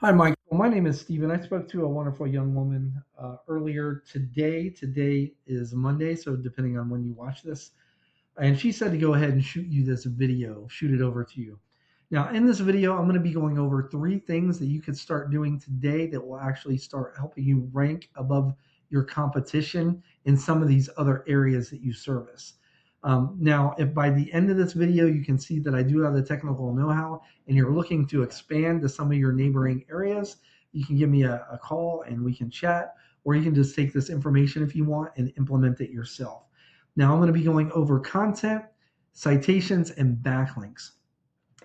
Hi, Mike. Well, my name is Steven. I spoke to a wonderful young woman earlier today. Today is Monday, so depending on when you watch this. And she said to go ahead and shoot you this video, shoot it over to you. Now, in this video, I'm going to be going over three things that you could start doing today that will actually start helping you rank above your competition in some of these other areas that you service. Now, if by the end of this video you can see that I do have the technical know-how and you're looking to expand to some of your neighboring areas, you can give me a call and we can chat, or you can just take this information if you want and implement it yourself. Now, I'm going to be going over content, citations, and backlinks.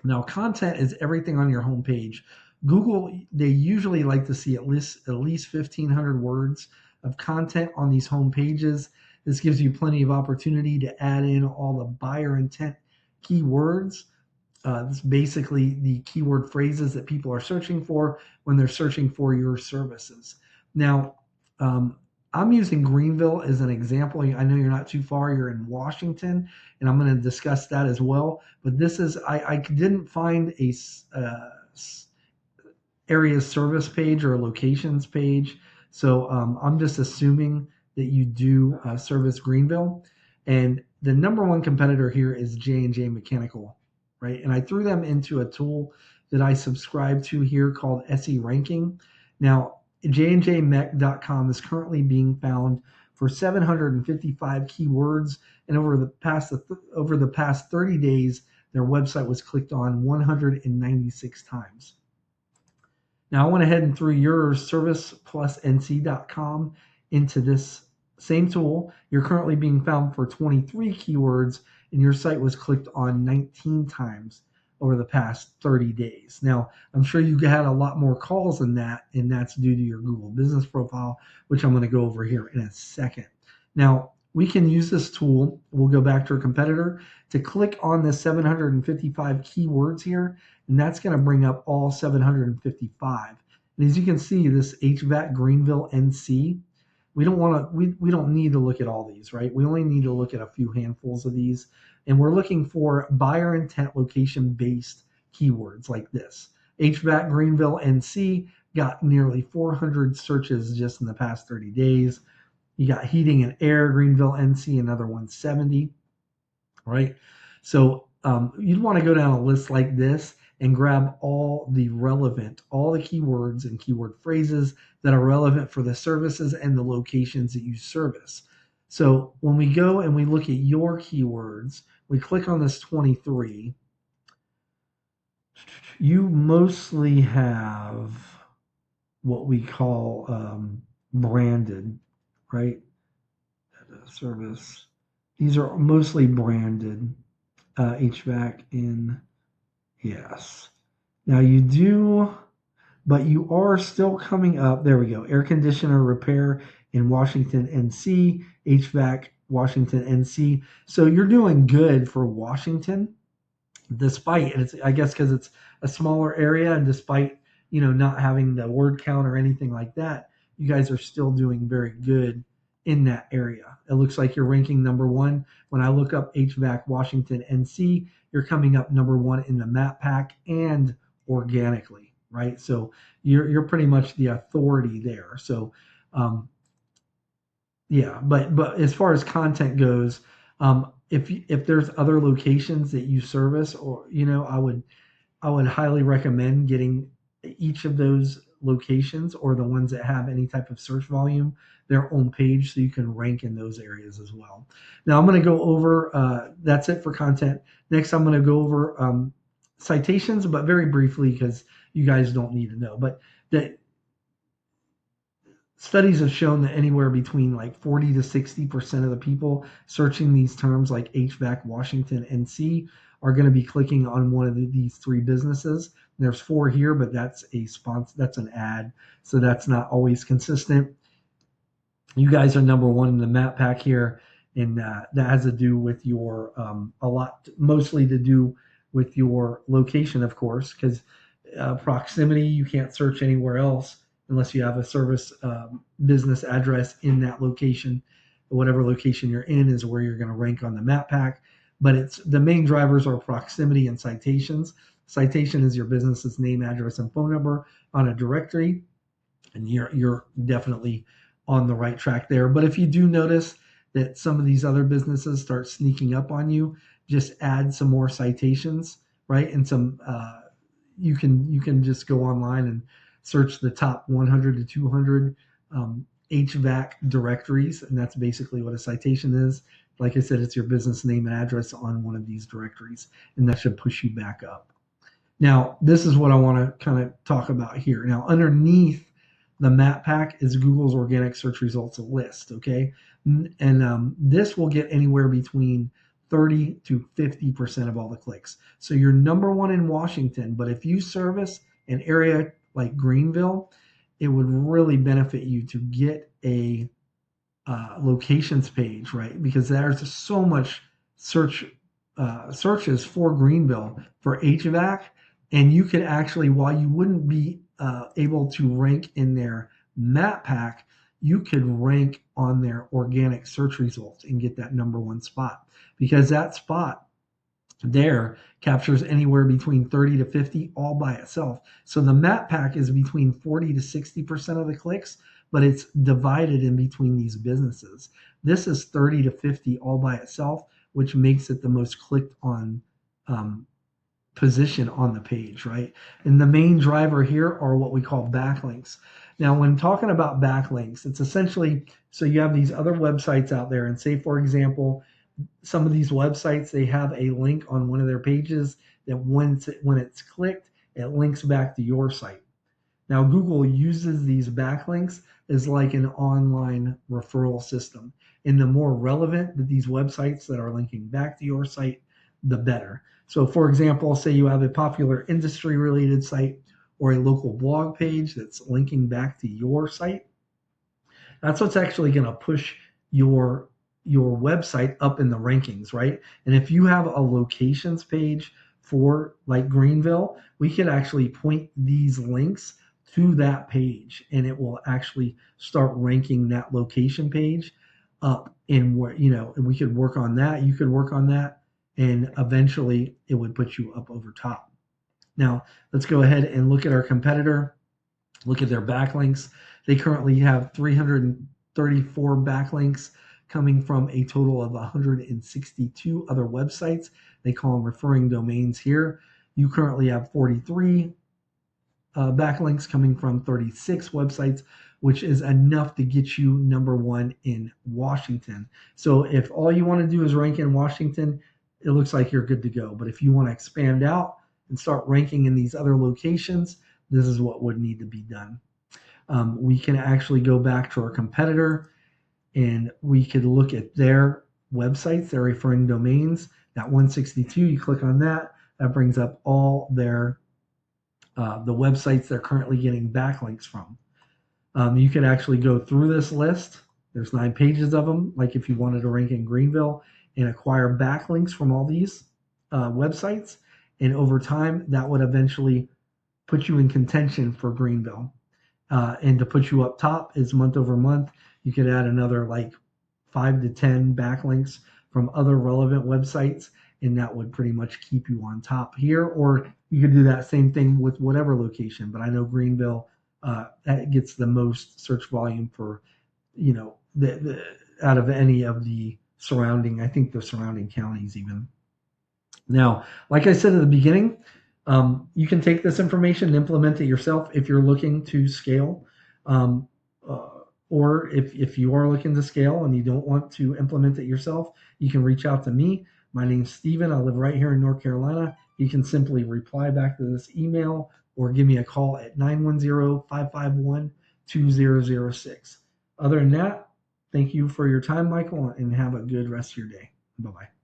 Now, content is everything on your homepage. Google, they usually like to see at least 1,500 words of content on these home pages. This gives you plenty of opportunity to add in all the buyer intent keywords. This basically the keyword phrases that people are searching for when they're searching for your services. Now, um, I'm using Greenville as an example. I know you're not too far. You're in Washington, and I'm going to discuss that as well. But this is I didn't find a area service page or a locations page, so I'm just assuming that you do service Greenville, and the number one competitor here is J&J Mechanical, right? And I threw them into a tool that I subscribe to here called SE Ranking. Now, jnjmech.com is currently being found for 755 keywords, and over the past 30 days, their website was clicked on 196 times. Now I went ahead and threw your serviceplusnc.com into this same tool. You're currently being found for 23 keywords, and your site was clicked on 19 times over the past 30 days. Now, I'm sure you had a lot more calls than that, and that's due to your Google business profile, which I'm going to go over here in a second. Now, we can use this tool. We'll go back to our competitor to click on the 755 keywords here, and that's going to bring up all 755. And as you can see, this HVAC Greenville NC, we don't need to look at all these, right? We only need to look at a few handfuls of these, and we're looking for buyer intent location based keywords like this. HVAC Greenville NC got nearly 400 searches just in the past 30 days. You got heating and air Greenville NC, another 170, right? So you'd want to go down a list like this and grab all the keywords and keyword phrases that are relevant for the services and the locations that you service. So when we go and we look at your keywords, we click on this 23. You mostly have what we call branded, right? Service. These are mostly branded HVAC in. Yes. Now you do, but you are still coming up. There we go. Air conditioner repair in Washington, NC, HVAC, Washington, NC. So you're doing good for Washington, despite, and it's, I guess, because it's a smaller area, and despite, not having the word count or anything like that, you guys are still doing very good in that area. It looks like you're ranking number one. When I look up HVAC Washington, NC, you're coming up number one in the map pack and organically, right? So you're pretty much the authority there. So yeah, but as far as content goes, if there's other locations that you service, or I would highly recommend getting each of those locations, or the ones that have any type of search volume, their own page, so you can rank in those areas as well. Now I'm going to go over, that's it for content. Next, I'm going to go over citations, but very briefly, because you guys don't need to know. But the studies have shown that anywhere between like 40 to 60% of the people searching these terms like HVAC Washington NC are going to be clicking on one of these three businesses. There's four here, but that's a sponsor, that's an ad, so that's not always consistent. You guys are number one in the map pack here, and that has to do with your mostly to do with your location, of course, because proximity, you can't search anywhere else unless you have a service business address in that location. Whatever location you're in is where you're going to rank on the map pack. But it's the main drivers are proximity and citations. Citation is your business's name, address, and phone number on a directory, and you're definitely on the right track there. But if you do notice that some of these other businesses start sneaking up on you, just add some more citations, right? And some you can just go online and search the top 100 to 200 HVAC directories, and that's basically what a citation is. Like I said, it's your business name and address on one of these directories, and that should push you back up. Now, this is what I want to kind of talk about here. Now, underneath the map pack is Google's organic search results list, okay? And this will get anywhere between 30 to 50% of all the clicks. So you're number one in Washington, but if you service an area like Greenville, it would really benefit you to get a locations page, right? Because there's so much searches for Greenville for HVAC, and you could actually, while you wouldn't be able to rank in their map pack, you could rank on their organic search results and get that number one spot, because that spot there captures anywhere between 30 to 50 all by itself. So the map pack is between 40 to 60% of the clicks, but it's divided in between these businesses. This is 30 to 50 all by itself, which makes it the most clicked on position on the page, right? And the main driver here are what we call backlinks. Now, when talking about backlinks, it's essentially, so you have these other websites out there, and say, for example, some of these websites, they have a link on one of their pages that when it's clicked, it links back to your site. Now, Google uses these backlinks as like an online referral system. And the more relevant that these websites that are linking back to your site, the better. So, for example, say you have a popular industry related site or a local blog page that's linking back to your site. That's what's actually going to push your website up in the rankings, right? And if you have a locations page for like Greenville, we could actually point these links to that page, and it will actually start ranking that location page up in where, we could work on that. You could work on that, and eventually it would put you up over top. Now, let's go ahead and look at our competitor, look at their backlinks. They currently have 334 backlinks coming from a total of 162 other websites. They call them referring domains here. You currently have 43 backlinks coming from 36 websites, which is enough to get you number one in Washington. So if all you want to do is rank in Washington, it looks like you're good to go. But if you want to expand out and start ranking in these other locations, this is what would need to be done. We can actually go back to our competitor, and we could look at their websites, their referring domains. That 162, you click on that, that brings up all their the websites they're currently getting backlinks from. You could actually go through this list. There's 9 pages of them, like if you wanted to rank in Greenville, and acquire backlinks from all these websites. And over time, that would eventually put you in contention for Greenville. And to put you up top is month over month. You could add another like 5 to 10 backlinks from other relevant websites, and that would pretty much keep you on top here. Or you could do that same thing with whatever location. But I know Greenville that gets the most search volume for, the out of any of the surrounding, I think the surrounding counties even. Now, like I said at the beginning, you can take this information and implement it yourself if you're looking to scale. Or if you are looking to scale and you don't want to implement it yourself, you can reach out to me. My name's Steven. I live right here in North Carolina. You can simply reply back to this email or give me a call at 910-551-2006. Other than that, thank you for your time, Michael, and have a good rest of your day. Bye-bye.